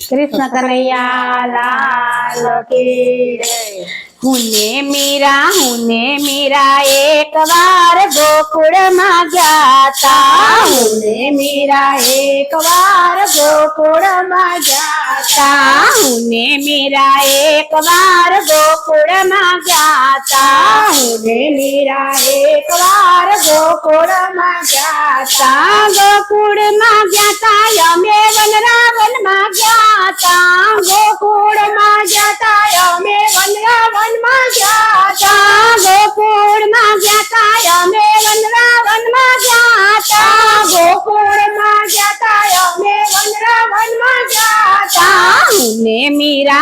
कृष्ण कन्हैया लाल की जय। हुने मीरा एक बार गोकुल में गया था। हुने मीरा एक बार गोकुल में गया था। हुने मीरा एक बार गोकुल में गया था। हुने मीरा एक बार गोकुल में गया था। गोकुल में गया था यमे वनरावन में गया था। गोकुल में गया था यमे वनरावन में गया था। गोकुल में गया था यमे वनरावन में गया था। गोकुल में गया था यमे वनरावन में गया था। हुने मीरा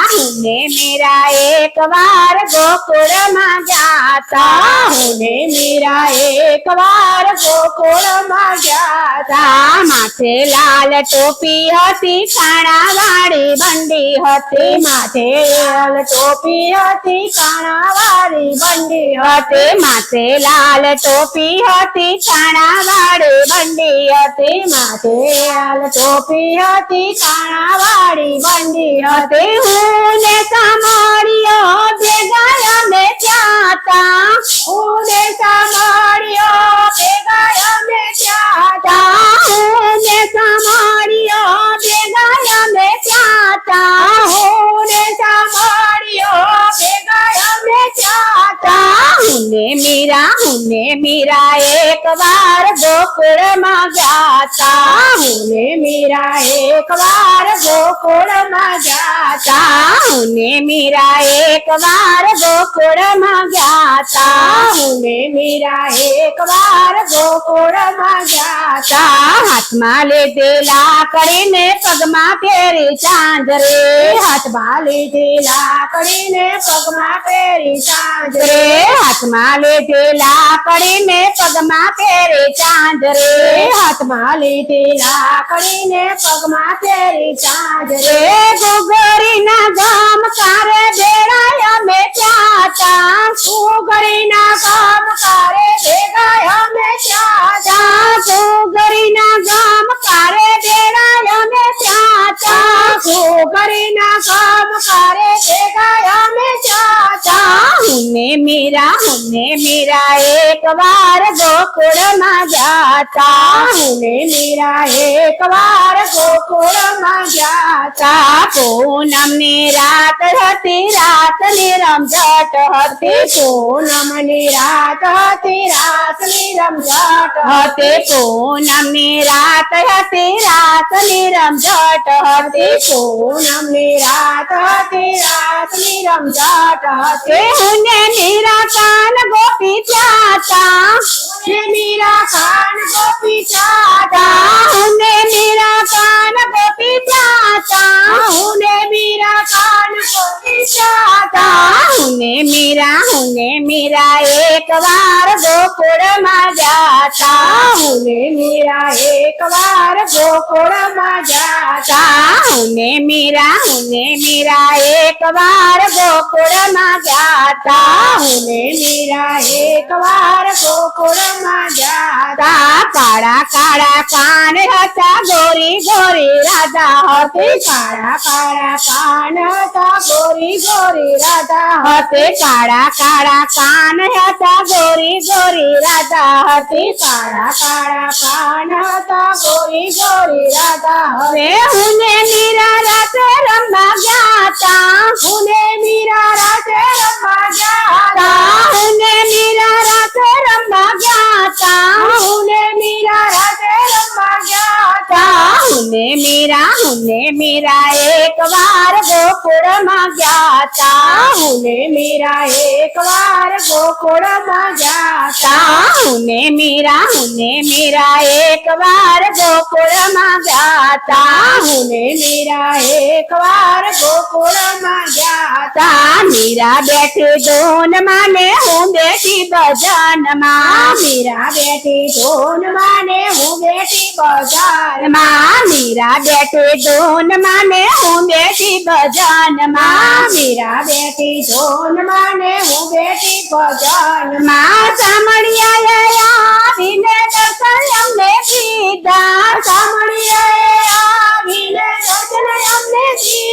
एक बार गोकुल में गया था। हुने मीरा एक बार गोकुल में गया था। माथे लाल टोपी हती काणा वाली बंडी हती। माथे लाल टोपी हती काणा वाली बंडी हती। माथे लाल टोपी हती काणा वाली बंडी हती। माथे लाल टोपी हती काणा वाली बंडी हती। हुने सामरियो भेगा यमे जाता। हुने सामरियो भेगा यमे जाता। हुने सामरियो भेगा यमे जाता। हुने सामरियो भेगा यमे जाता। हुने मीरा एक बार गोकुल में गया था। हुने मीरा एक बार गोकुल में गया था। हुने मीरा एक बार गोकुल में गया था। हुने मीरा एक बार गोकुल में गया था। हाथ में लीधेला कड़ीने पगमा फेरी चांदरे। हाथ में लीधेला कड़ीने पगमा फेरी चांदरे। हाथ में लीधेला कड़ीने पगमा फेरी चांदरे। हाथ में लीधेला कड़ीने पगमा फेरी चांदरे। गोगरी ना गाम कारे बेड़ा यमे जाता। गोगरी ना गाम कारे बेड़ा यमे जाता। गोगरी ना गाम कारे बेड़ा यमे जाता। गोगरी ना गाम कारे बेड़ा यमे जाता। हुने मीरा एक बार गोकुल में गया था। हुने मीरा एक बार गोकुल में गया था। पूनम ने रात हती रात निरम जट हती। पूनम ने रात हती रात निरम जट हती। पूनम ने रात हती रात निरम जट हती। पूनम ने रात हती रात निरम जट हती। हुने मीरा कान गोपी जाता। हुने मीरा कान गोपी जाता। हुने मीरा कान गोपी जाता। हुने मीरा कान गोपी जाता। हुने मीरा एक बार गोकुल में गया था। हुने मीरा एक बार गोकुल में गया था। हुने मीरा एक बार गोकुल में गया था। हुने मीरा एक बार गोकुल में गया था। काड़ा काड़ा कान हता गोरी गोरी राधा हती। काड़ा काड़ा कान हता गोरी गोरी राधा हती। काड़ा काड़ा कान हता गोरी गोरी राधा हती। काड़ा काड़ा कान हता गोरी गोरी राधा हती। हुने मीरा रात रम्मा गया था। हुने मीरा रात रम्मा गया था। हुने मीरा रात रम्मा गया था। हुने मीरा रात रम्मा गया था। हुने मीरा एक बार गोकुल में गया था। हुने मीरा एक बार गोकुल में गया था। हुने मीरा एक बार गोकुल में गया था। हुने मीरा एक बार गोकुल में गया था। मीरा बैठी धून माने हूँ बेटी बजान माँ। मीरा बैठी धून माने हूँ बेटी बजान माँ। मीरा बैठी धून माने हूँ बेटी बजान माँ। मीरा बैठी धून माने हूँ बेटी बजान माँ। सामड़िया आवीने दर्शन अમને દીધા। સામળીએ આવીને દર્શન અમને દીધા।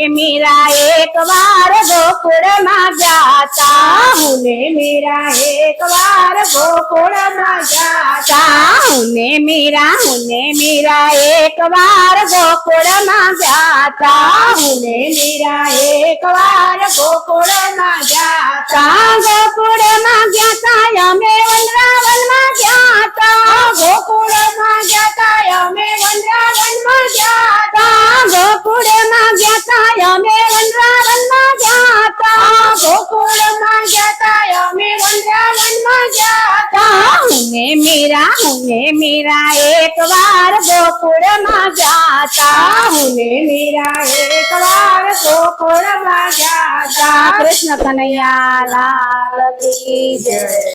મીરા એક વાર ગોકુળમાં ગયા તા હું ને મીરા એક વાર ગોકુળમાં ગયા હું ને મીરા એક વાર ગોકુળમાં ગયા તા હું ને મીરા એક વાર ગોકુળમાં ગયા ગોકુળમાં ગયા તા અમે વનરાવનમાં ગયા તા ગોકુળમાં ગયા તા અમે વનરાવનમાં ગયા ગોકુળમાં ગયા તા અમે વનરાવનમાં ગયા ગોકુળમાં ગયા તા અમે વનરાવનમાં ગયા હું ને મીરા એક વાર ગોકુળમાં ગયા હું ને મીરા એક વાર ગોકુળમાં ગયા કૃષ્ણ કનૈયા લાલ કી જય.